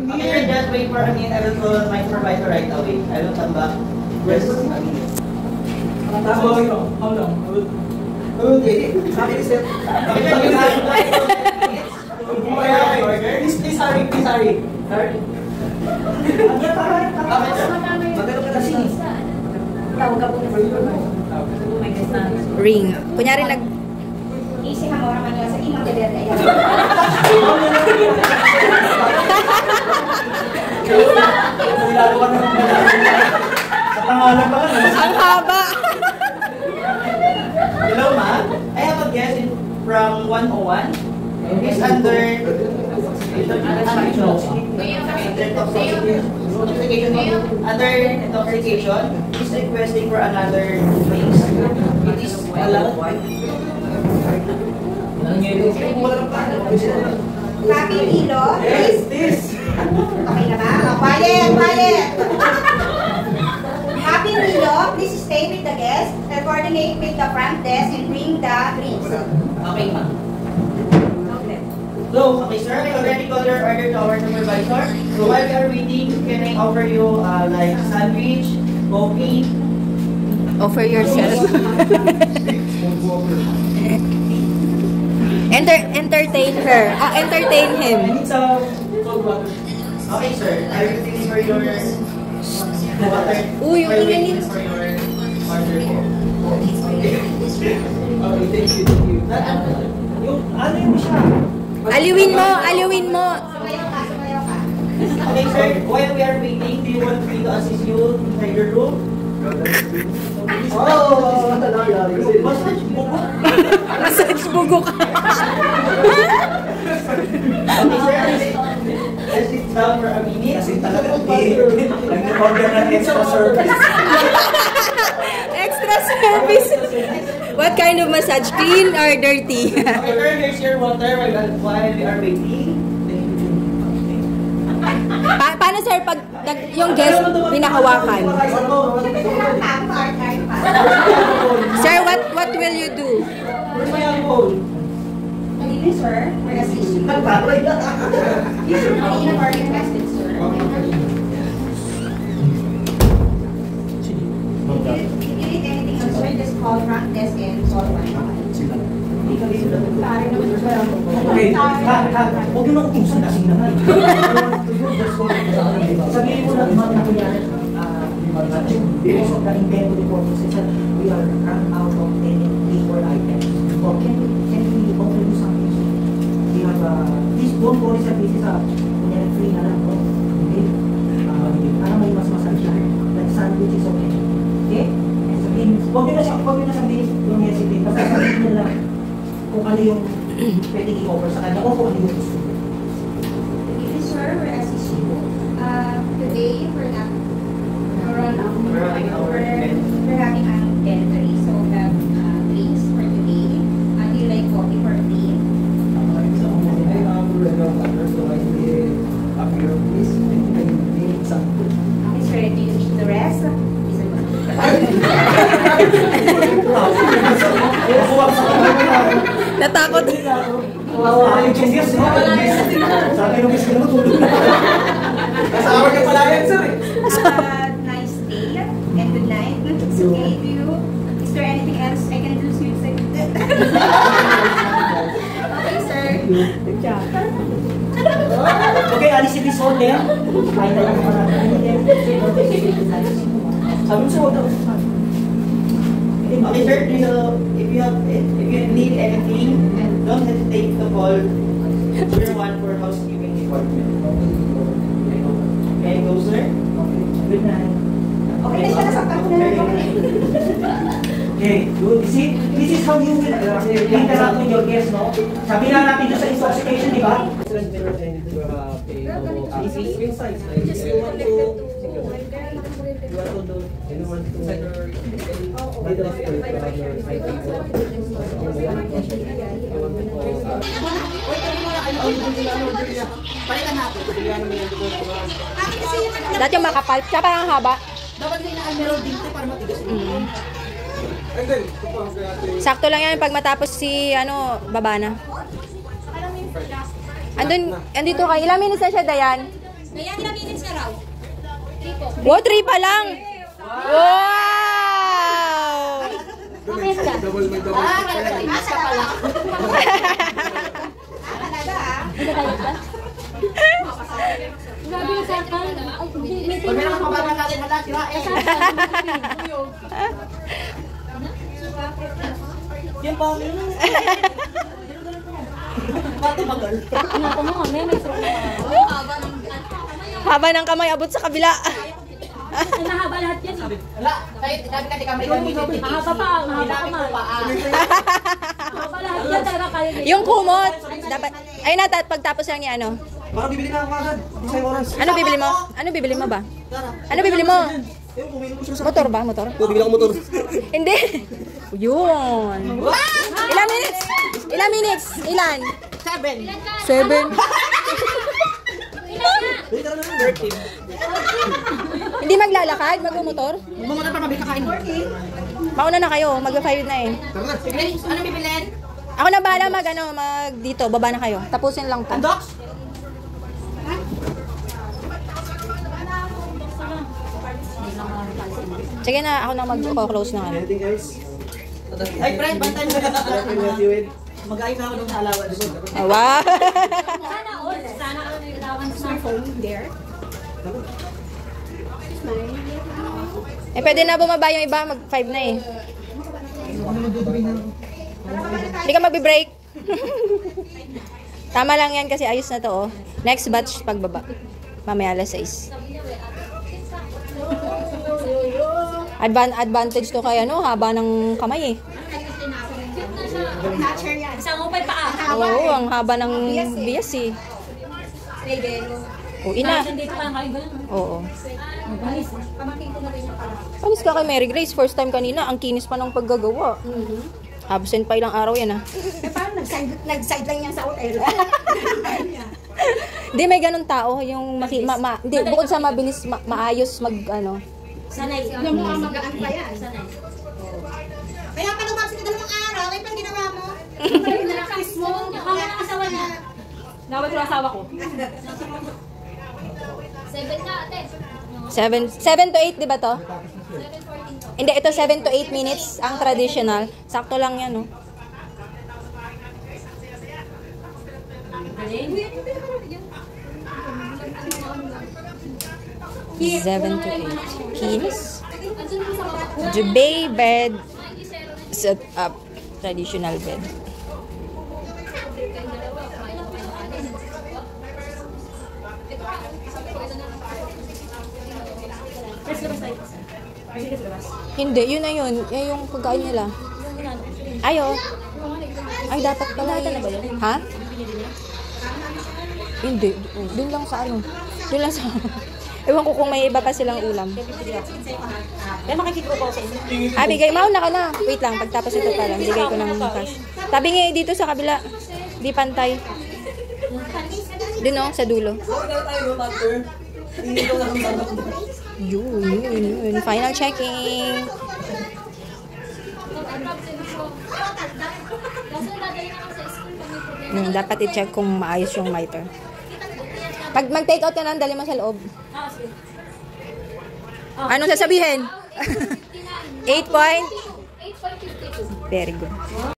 Okay, sir, just wait for a minute. I will call my supervisor right away. I will come back. Just a minute. How long? Okay. Please hurry. Ring. Kunyari nag... Easy ka mo naman nila sa imang debete. Ang haba! Hello, ma'am. I have a guest from 101. He's under intoxication. He's requesting for another drinks. It is Papi Milo, please. Okay na ba? Quiet. Papi Milo, please stay with the guest and coordinate with the front desk and bring the drinks. okay, ma'am. So, okay, sir, I already called your order to our supervisor. So, while we are waiting, can I offer you like sandwich, coffee? Offer yourself. Entertain her. Entertain him. Okay, sir, I will deliver your water. Uy, yung inanit. For your order po. Okay, thank you. Yung, ano yung siya? Aliwin mo. Sumayaw ka. Okay, sir, while we are waiting, do you want me to assist you inside your room? Massage bugok. Okay, sir, let's sit down for a minute. Nag-order ng extra service. Extra service. What kind of massage? Clean or dirty? Okay, sir, here's your water while we are waiting. Paano sir pag yung guest pinahawakan? Sir, what will you do? Where's my phone? Good evening, sir. We're assisting you. You should be in a very invested, sir. If you need anything else, sir, just call front desk and call 101. Okay, huwag yun ako kung saan naman. Sabihin mo na naman na kunyari, because of the inventory purposes, we are run out of any liquor items. Or can we offer you something? We have, please don't worry sa business, kunyari free na lang. Okay? Para may mas masarap. Like sandwich is okay. Okay? Sabihin, huwag yun na sabihin yung hesitate. Basta sabihin nyo lang kung ano yung pwedeng i-offer sa kanya o kung ano yung gusto. Yes, sir, we're assisting you. Today, we're not we're having an delivery, so we have drinks for today. Do you like coffee for tea? Okay, sir, do you wish the rest? Natakot. Sabi nung gusto mo tulog na. Kasama ka pala yan, sir. Nice day and good night. It's okay to you. Is there anything else I can do to you? Okay, sir. Okay, alis si Miss Hotel. Ay, na lang pala. Sabi mo sa hotel. Okay, sir, if you need anything, don't hesitate to call 01 for housekeeping department. Okay, go, sir. Good night. Okay na siya, nasaktan ko na lang kami. Okay, good. See, this is how you will interact with your guests, no? Sabi na natin doon sa intoxication, di ba? Dati yung makapal. Siya parang haba. Dapat may na-almeron dito para matigas. Sakto lang yan pag matapos si, baba na. Andito kayo. Ilang minutes na siya, Dayan? Kaya ilang minutes na raw? 3 po. Wow, 3 pa lang. Wow! Asa pala. Grabe yung sakal. Pag meron ka pabagal natin, hala, sirain. Yan pa, Bato bagal. Haba ng kamay, abot sa kabila. Nahaba lahat yan. Hala, kahit sabi ka di kamay gamitin. Mahaba pa, mahaba pa. Mahaba lahat yan, talaga kayo. Yung kumot, dapat, ayun na, pagtapos lang niya, ano? Para bibili na ako agad. Isang oras. Ano bibili mo? Ano bibili mo ba? Ano bibili mo? Ewan ko, may ko siya sa... Motor ba? Motor? Bibili ako motor. Hindi. Yun. Ilang minutes? Ilang minutes? Ilan? 7. 7. Dito na lang. 13. Hindi maglalakad? Magmumotor? Bumunta pa mabili kakain. Mauna na kayo. Mag-5 na eh. Tara na. Sige, ano bibilin? Ako na bahala mag dito. Baba na kayo. Tapusin lang to. Andox? Sige na, ako na mag-close na. Ano. Anything guys? Ay, friend, bantay mo na. Mag-ayos ako ng alawa. Wow. Sana all. Sana ako naglawan sa phone there. Eh, pwede na bumaba yung iba. Mag-5 na eh. Hindi ka magbe-break. Tama lang yan kasi ayos na to, oh. Next batch pagbaba. Mamaya alas 6. Advantage to kaya, no? Haba ng kamay eh. Isang upay pa. Oo, ang haba ng bias eh. O, ina. Dito pa lang kayo ganun. Oo. Mabalis. Pamakin ko na rin yung para. Panis ka kay Mary Grace. First time kanina, ang kinis pa ng paggagawa. Absent pa ilang araw yan, ah. Eh, parang nag-side lang yan sa hotel. Hindi, may ganun tao. Yung hindi, bukod sa mabilis, maayos ano. Sanay. Yung mga magaan pa yan. Sanay. Kaya ka lumabas ka 2 araw, ay pang ginawa mo. Nalakas mo. Mga asawa niya. Nawag ko asawa ko. 7 na, ate. 7 to 8, di ba to? 7:14 to. Hindi, ito 7 to 8 minutes ang traditional. Sakto lang yan, no? Seven to 8. Kinis. Jubei bed. Set up. Traditional bed. Hindi, yun na yun. Yan yung pagkain nila. Ayo. Ay, dapat pala yun. Ha? Hindi. Doon lang sa ano. Doon lang sa... Ewan ko kung may iba pa silang ulam. Kaya makikita ko sa inyo. Bigay. Mauna ka na. Wait lang. Pagtapos ito pa lang. Bigay ko ng cash. Tabi nga dito sa kabila. Di pantay. Doon no, sa dulo. Yun. Final checking. Dapat i-check kung maayos yung miter. Pag mag-take out ka na, dali mo sa loob. Anong sasabihin? 8 point? 8.52. Very good.